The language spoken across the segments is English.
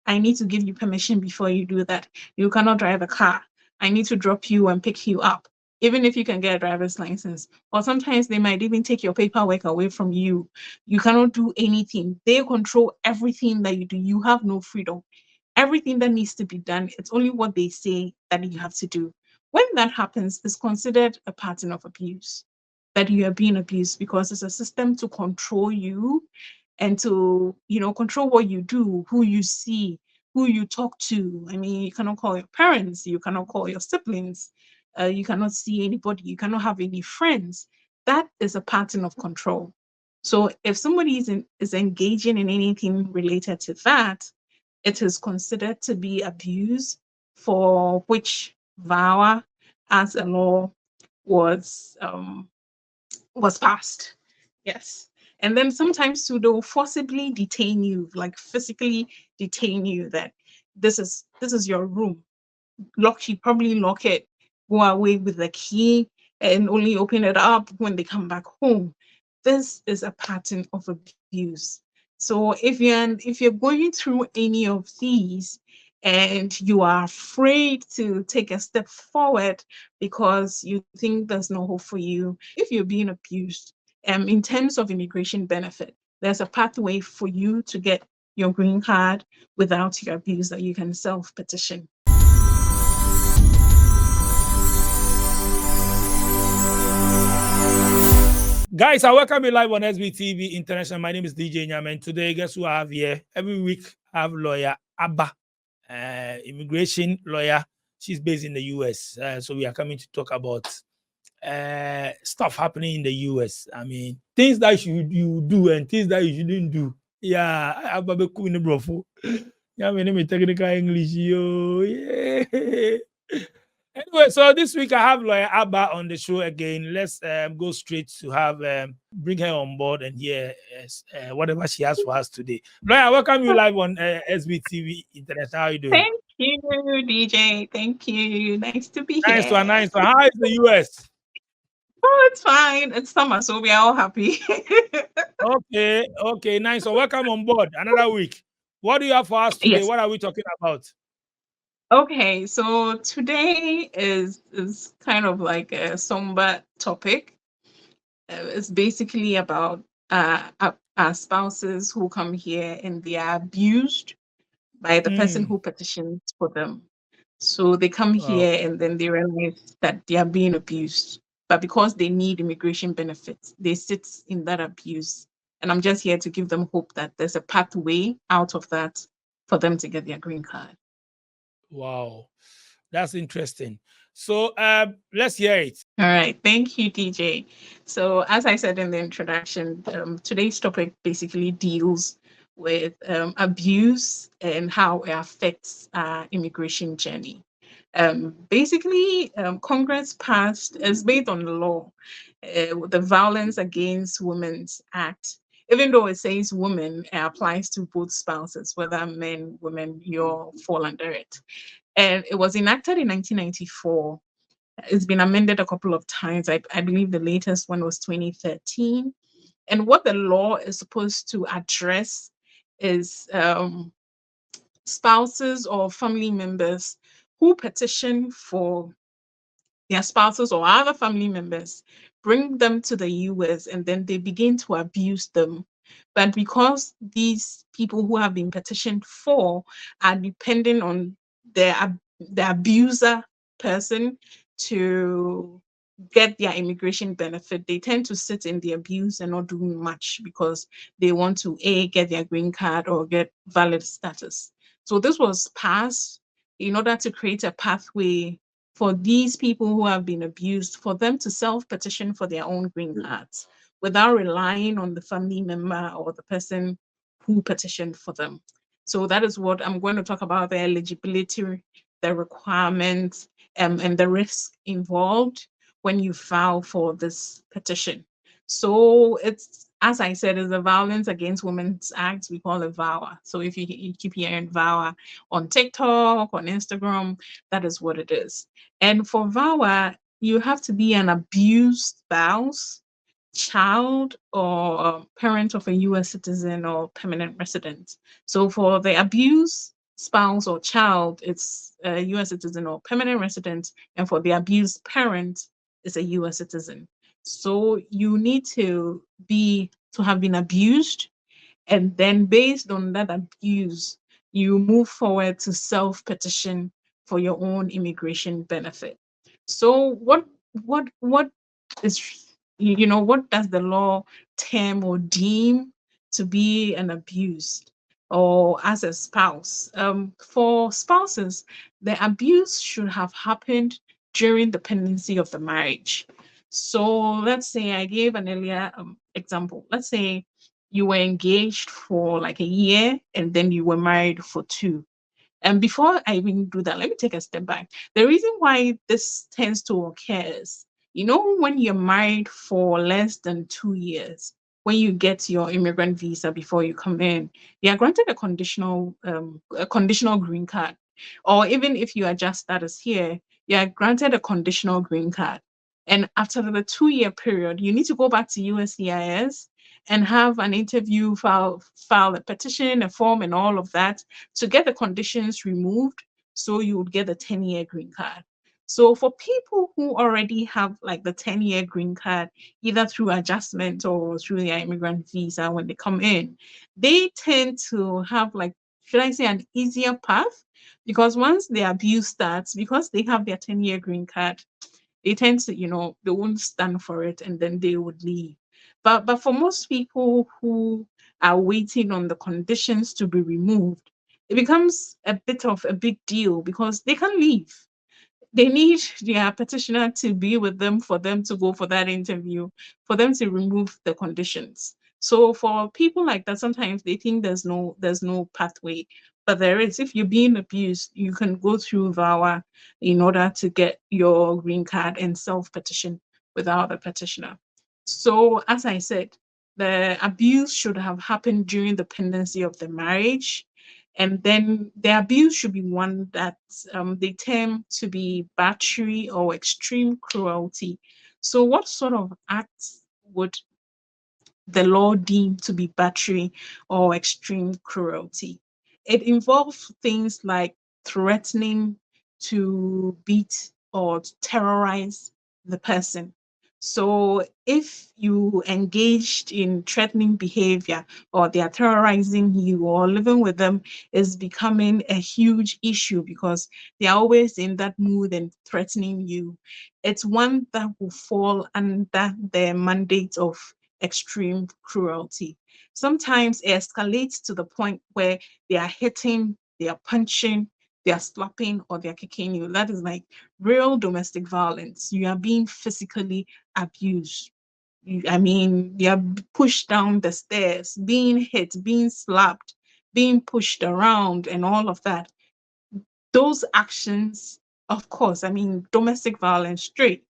I need to give you permission before you do that. You cannot drive a car. I need to drop you and pick you up, even if you can get a driver's license. Or sometimes they might even take your paperwork away from you. You cannot do anything. They control everything that you do. You have no freedom. Everything that needs to be done, it's only what they say that you have to do. When that happens, it's considered a pattern of abuse, that you are being abused because it's a system to control you and to, control what you do, who you see, who you talk to. I mean, you cannot call your parents, you cannot call your siblings, you cannot see anybody, you cannot have any friends. That is a pattern of control. So if somebody is engaging in anything related to that, it is considered to be abuse, for which VAWA as a law was passed. Yes. And then sometimes too, they'll forcibly detain you, like physically detain you, that this is your room. Probably lock it, go away with the key, and only open it up when they come back home. This is a pattern of abuse. So if you're going through any of these and you are afraid to take a step forward because you think there's no hope for you, if you're being abused, in terms of immigration benefit, there's a pathway for you to get your green card without your abuser. You can self-petition. Guys, I welcome you live on SBTV International. My name is DJ Nyamen. Today, guess who I have here? Every week, I have lawyer Abba, immigration lawyer. She's based in the US. So we are coming to talk about stuff happening in the US. I mean, things that you do and things that you shouldn't do. Yeah, Abba Beku in the brofo. Yeah, my name is technical English. Yo, yeah. Anyway, so this week I have lawyer Abba on the show again. Let's go straight to have bring her on board and hear whatever she has for us today. Lawyer, I welcome you live on SBTV International. How are you doing? Thank you, DJ. Thank you. Nice to be Nice here. one, nice one. How is the US? Oh, it's fine. It's summer, so we are all happy. Okay, nice. So welcome on board. Another week. What do you have for us today? Yes. What are we talking about? Okay, so today is kind of like a somber topic. It's basically about our spouses who come here and they are abused by the person who petitions for them. So they come Wow. here and then they realize that they are being abused. But because they need immigration benefits, they sit in that abuse. And I'm just here to give them hope that there's a pathway out of that for them to get their green card. Wow. That's interesting. So let's hear it. All right. Thank you, DJ. So, as I said in the introduction, today's topic basically deals with abuse and how it affects our immigration journey. Congress passed, as based on the law, the Violence Against Women's Act. Even though it says women, it applies to both spouses, whether men, women, you all fall under it. And it was enacted in 1994. It's been amended a couple of times. I believe the latest one was 2013. And what the law is supposed to address is spouses or family members who petition for their spouses or other family members, bring them to the US, and then they begin to abuse them. But because these people who have been petitioned for are depending on the abuser person to get their immigration benefit, they tend to sit in the abuse and not do much because they want to get their green card or get valid status. So this was passed in order to create a pathway for these people who have been abused, for them to self-petition for their own green cards without relying on the family member or the person who petitioned for them. So that is what I'm going to talk about: the eligibility, the requirements, and the risk involved when you file for this petition. So it's, as I said, is the Violence Against Women's Act. We call it VAWA. So if you keep hearing VAWA on TikTok, on Instagram, that is what it is. And for VAWA, you have to be an abused spouse child or parent of a US citizen or permanent resident. So for the abused spouse or child, it's a US citizen or permanent resident, and for the abused parent, it's a US citizen. So you need to have been abused, and then based on that abuse, you move forward to self petition for your own immigration benefit. So what is, what does the law term or deem to be an abuse or as a spouse? For spouses, the abuse should have happened during the pendency of the marriage. So let's say I gave an earlier example. Let's say you were engaged for like a year and then you were married for 2. And before I even do that, let me take a step back. The reason why this tends to occur is, when you're married for less than 2 years, when you get your immigrant visa before you come in, you are granted a conditional green card. Or even if you are just status here, you are granted a conditional green card. And after the 2-year period, you need to go back to USCIS and have an interview, file a petition, a form, and all of that to get the conditions removed, so you would get a 10-year green card. So for people who already have like the 10-year green card, either through adjustment or through their immigrant visa when they come in, they tend to have, like, should I say, an easier path, because once the abuse starts, because they have their 10-year green card, they tend to, they won't stand for it and then they would leave. But for most people who are waiting on the conditions to be removed, it becomes a bit of a big deal because they can't leave. They need their petitioner to be with them for them to go for that interview, for them to remove the conditions. So for people like that, sometimes they think there's no pathway, but there is. If you're being abused, you can go through VAWA in order to get your green card and self petition without a petitioner. So as I said, the abuse should have happened during the pendency of the marriage, and then the abuse should be one that they term to be battery or extreme cruelty. So, what sort of acts would the law deem to be battery or extreme cruelty? It involves things like threatening to beat or to terrorize the person. So if you engaged in threatening behavior, or they are terrorizing you, or living with them is becoming a huge issue because they are always in that mood and threatening you, it's one that will fall under the mandate of extreme cruelty. Sometimes it escalates to the point where they are hitting, they are punching, they are slapping, or they are kicking you. That is like real domestic violence. You are being physically abused. I mean, you are pushed down the stairs, being hit, being slapped, being pushed around, and all of that. Those actions, of course, I mean, domestic violence straight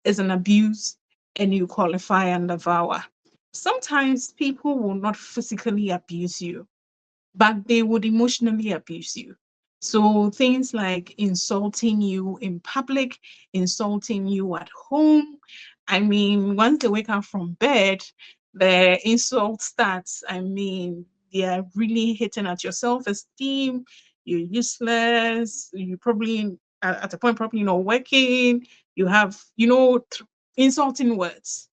is an abuse, and you qualify under VAWA. Sometimes people will not physically abuse you, but they would emotionally abuse you. So things like insulting you in public, insulting you at home. I mean, once they wake up from bed, the insult starts. I mean, they are really hitting at your self-esteem. You're useless. You probably at a point probably not working. You have, insulting words,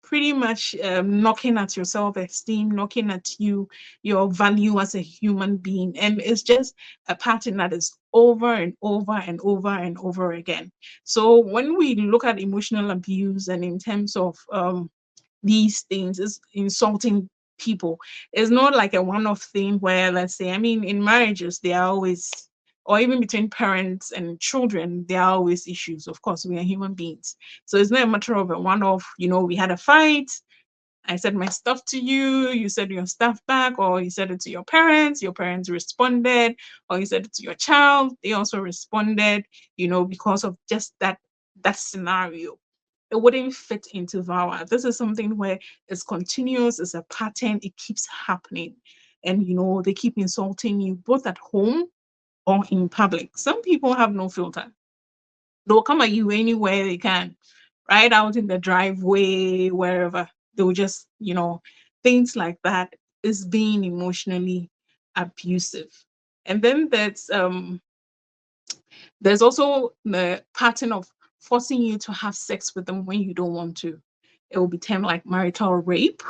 pretty much knocking at your self-esteem, knocking at your value as a human being. And it's just a pattern that is over and over and over and over again. So when we look at emotional abuse and in terms of these things, is insulting people. It's not like a one-off thing where, let's say, I mean, in marriages, there are always, or even between parents and children, there are always issues. Of course, we are human beings. So it's not a matter of a one-off, we had a fight, I said my stuff to you, you said your stuff back, or you said it to your parents responded, or you said it to your child, they also responded, because of just that scenario. It wouldn't fit into VAWA. This is something where it's continuous, it's a pattern, it keeps happening. And they keep insulting you both at home or in public. Some people have no filter. They'll come at you anywhere they can, right out in the driveway, wherever. they will just, things like that is being emotionally abusive. And then there's also the pattern of forcing you to have sex with them when you don't want to. It will be termed like marital rape.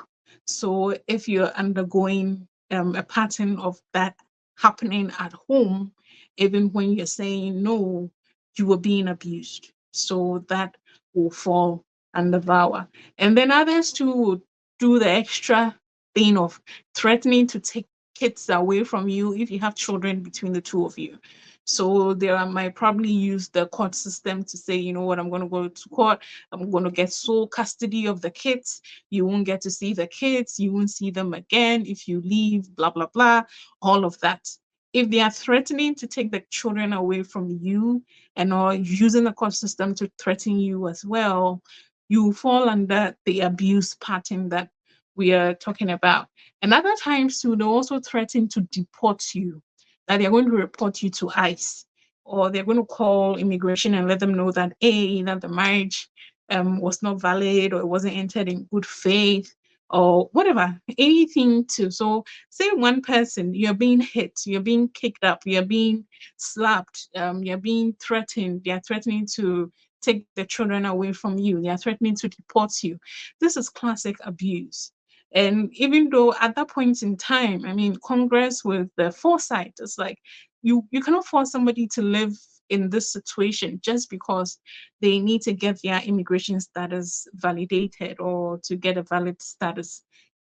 So if you're undergoing a pattern of that happening at home, even when you're saying no, you were being abused. So that will fall under VAWA. And then others too will do the extra thing of threatening to take kids away from you if you have children between the two of you. So there might probably use the court system to say, you know what, I'm going to go to court. I'm going to get sole custody of the kids. You won't get to see the kids. You won't see them again if you leave, blah, blah, blah, all of that. If they are threatening to take the children away from you and or using the court system to threaten you as well, you fall under the abuse pattern that we are talking about. And other times too, they also threaten to deport you, that they're going to report you to ICE, or they're going to call immigration and let them know that that the marriage was not valid, or it wasn't entered in good faith, or whatever, anything to. So say one person, you're being hit, you're being kicked up, you're being slapped, you're being threatened, they're threatening to take the children away from you, they're threatening to deport you. This is classic abuse. And even though at that point in time, I mean, Congress with the foresight, it's like you cannot force somebody to live in this situation just because they need to get their immigration status validated or to get a valid status,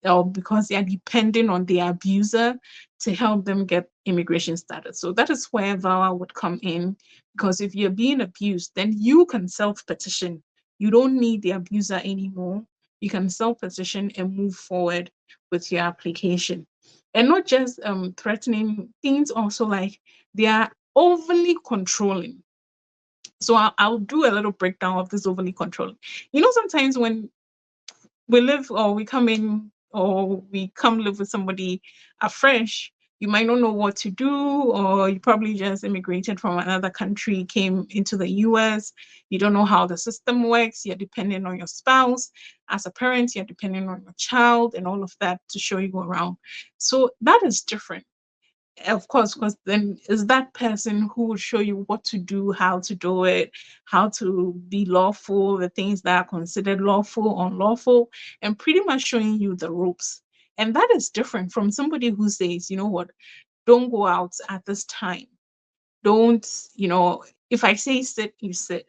or because they are depending on the abuser to help them get immigration status. So that is where VAWA would come in, because if you're being abused, then you can self-petition. You don't need the abuser anymore. You can self-petition and move forward with your application. And not just threatening, things also like they are overly controlling. So I'll do a little breakdown of this overly controlling. Sometimes when we live or we come in or we come live with somebody afresh, you might not know what to do, or you probably just immigrated from another country, came into the US. You don't know how the system works. You're dependent on your spouse. As a parent, you're dependent on your child and all of that to show you around. So that is different. Of course, because then is that person who will show you what to do, how to do it, how to be lawful, the things that are considered lawful, unlawful, and pretty much showing you the ropes. And that is different from somebody who says, you know what, don't go out at this time. Don't, if I say sit, you sit.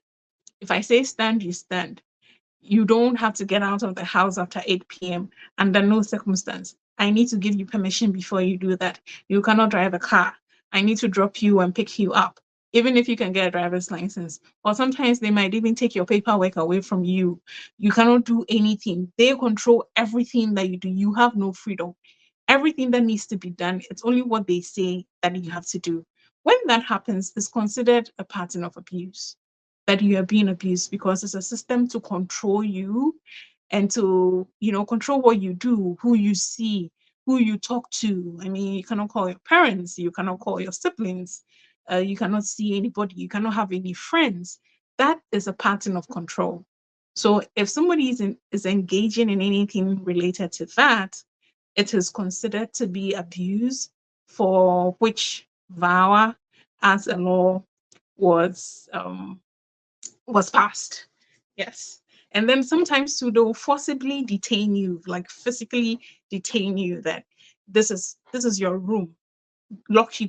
If I say stand, you stand. You don't have to get out of the house after 8 p.m. under no circumstance. I need to give you permission before you do that. You cannot drive a car. I need to drop you and pick you up, even if you can get a driver's license. Or sometimes they might even take your paperwork away from you. You cannot do anything. They control everything that you do. You have no freedom. Everything that needs to be done, it's only what they say that you have to do. When that happens, it's considered a pattern of abuse, that you are being abused, because it's a system to control you and to, control what you do, who you see, who you talk to. I mean, you cannot call your parents, you cannot call your siblings, you cannot see anybody, you cannot have any friends. That is a pattern of control. So if somebody is engaging in anything related to that, it is considered to be abuse, for which VAWA as a law was passed. Yes. And then sometimes too, they'll forcibly detain you, like physically detain you, that this is your room.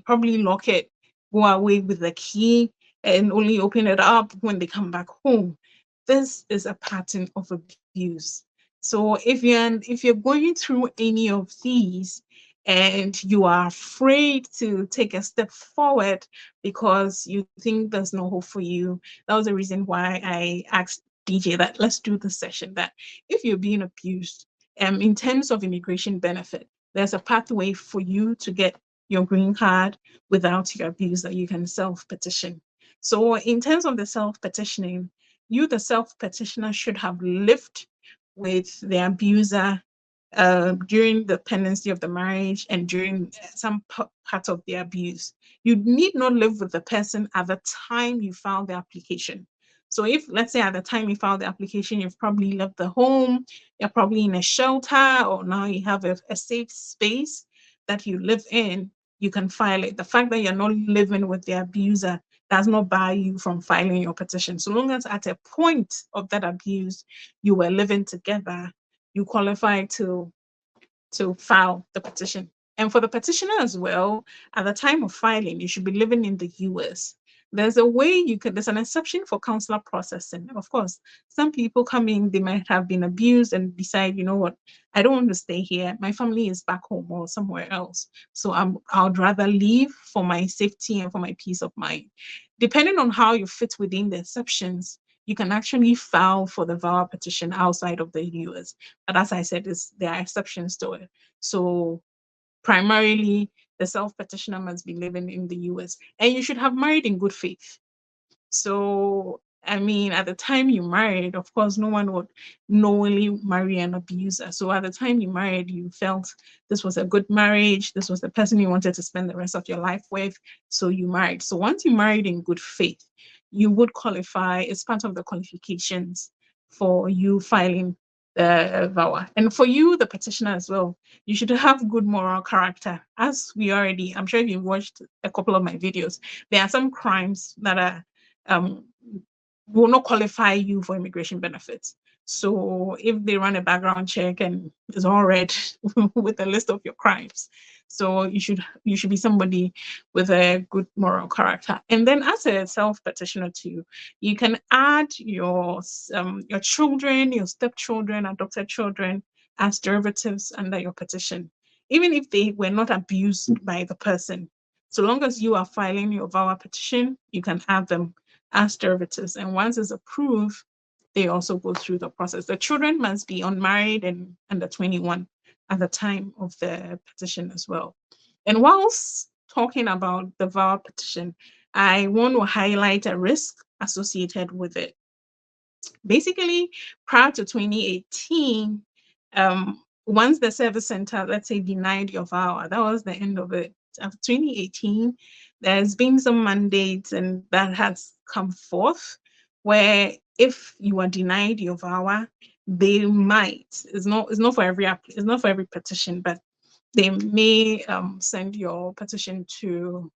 Probably lock it, go away with the key, and only open it up when they come back home. This is a pattern of abuse. So if you're going through any of these and you are afraid to take a step forward because you think there's no hope for you, that was the reason why I asked DJ that let's do the session, that if you're being abused, in terms of immigration benefit, there's a pathway for you to get your green card without your abuser. You can self-petition. So in terms of the self-petitioning, you, the self-petitioner, should have lived with the abuser during the pendency of the marriage and during some part of the abuse. You need not live with the person at the time you filed the application. So if, let's say, at the time you filed the application, you've probably left the home, you're probably in a shelter, or now you have a safe space that you live in, you can file it. The fact that you're not living with the abuser does not bar you from filing your petition. So long as at a point of that abuse, you were living together, you qualify to file the petition. And for the petitioner as well, at the time of filing, you should be living in the US. There's a way you can, there's an exception for consular processing. Of course, some people come in, they might have been abused and decide, you know what, I don't want to stay here. My family is back home or somewhere else. So I'd rather leave for my safety and for my peace of mind. Depending on how you fit within the exceptions, you can actually file for the VAWA petition outside of the US. But as I said, there are exceptions to it. So primarily, the self-petitioner must be living in the US. And you should have married in good faith. So, I mean, at the time you married, of course, no one would knowingly marry an abuser. So at the time you married, you felt this was a good marriage. This was the person you wanted to spend the rest of your life with. So you married. So once you married in good faith, you would qualify. It's part of the qualifications for you filing the VAWA. And for you, the petitioner as well, you should have good moral character. As we already, I'm sure if you've watched a couple of my videos, there are some crimes that are will not qualify you for immigration benefits. So if they run a background check and it's all red with a list of your crimes, so you should be somebody with a good moral character. And then as a self-petitioner too, you can add your children, your stepchildren, adopted children as derivatives under your petition, even if they were not abused by the person. So long as you are filing your VAWA petition, you can add them as derivatives. And once it's approved, they also go through the process. The children must be unmarried and under 21 at the time of the petition as well. And whilst talking about the VAWA petition, I want to highlight a risk associated with it. Basically, prior to 2018, once the service center, let's say, denied your VAWA, that was the end of it. After 2018, there's been some mandates and that has come forth where if you are denied your VAWA, they might, it's not for every petition, but they may send your petition to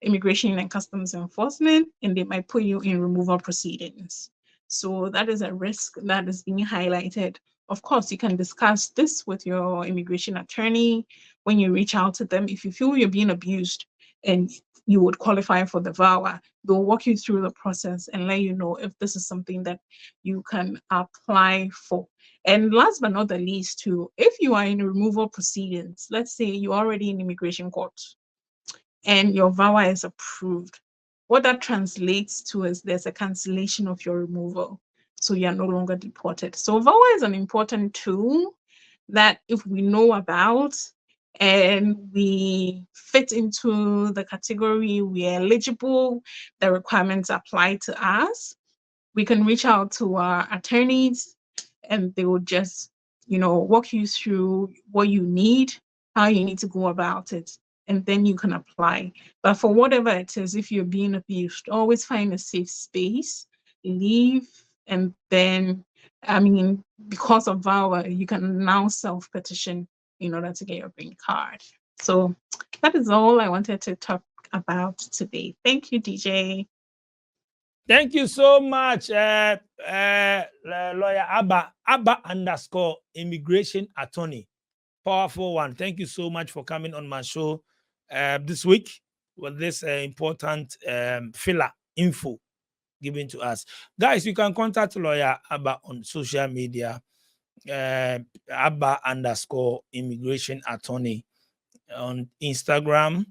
Immigration and Customs Enforcement, and they might put you in removal proceedings. So that is a risk that is being highlighted. Of course, you can discuss this with your immigration attorney when you reach out to them. If you feel you're being abused and you would qualify for the VAWA, they'll walk you through the process and let you know if this is something that you can apply for. And last but not the least, too, if you are in removal proceedings, let's say you're already in immigration court and your VAWA is approved, what that translates to is there's a cancellation of your removal. So you're no longer deported. So VAWA is an important tool that if we know about and we fit into the category, we're eligible, the requirements apply to us, we can reach out to our attorneys and they will just, walk you through what you need, how you need to go about it, and then you can apply. But for whatever it is, if you're being abused, always find a safe space, leave, and then, because of VAWA, you can now self-petition in order to get your green card. So that is all I wanted to talk about today. Thank you, DJ. Thank you so much, lawyer Abba _ immigration attorney. Powerful one. Thank you so much for coming on my show this week with this important filler info given to us. Guys, you can contact lawyer Abba on social media, Abba _ immigration attorney on Instagram,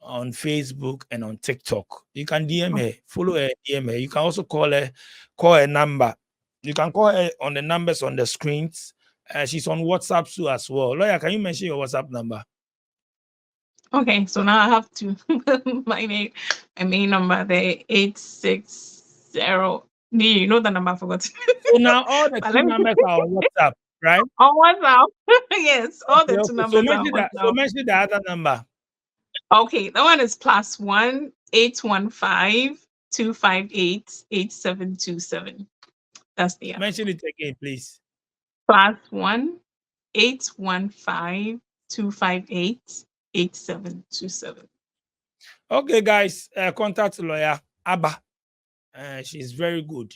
on Facebook, and on TikTok. You can DM her, follow her, DM her. You can also call her number. You can call her on the numbers on the screens. She's on WhatsApp too as well. Lawyer, can you mention your WhatsApp number? Okay, so now I have to my main number there, 860. You know the number I forgot. So now all the two numbers are on WhatsApp, right? On WhatsApp. Yes, all the two numbers So are on WhatsApp. So mention the other number. Okay, that one is +1 815 258-8727. That's the answer. Mention it again, please. +1 815-258-8727. Okay, guys, contact lawyer Abba. She's very good.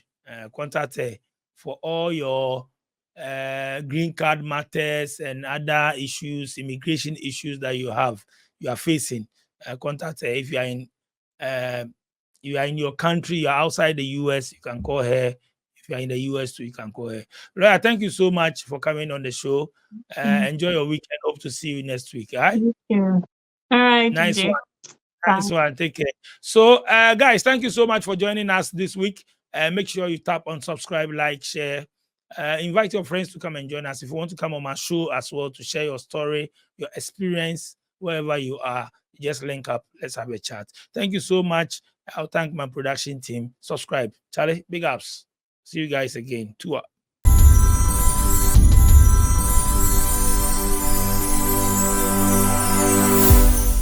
Contact her for all your green card matters and other issues, immigration issues that you are facing. Contact her. If you are in your country, you're outside the US, you can call her. If you're in the US too, you can call her. Lawyer, thank you so much for coming on the show. Enjoy your weekend. Hope to see you next week. All right? Thank you. All right, Nice DJ. one. Nice one. Take care. So, guys, thank you so much for joining us this week. Make sure you tap on subscribe, like, share. Invite your friends to come and join us. If you want to come on my show as well to share your story, your experience, wherever you are, just link up. Let's have a chat. Thank you so much. I'll thank my production team. Subscribe. Charlie, big ups. See you guys again. 2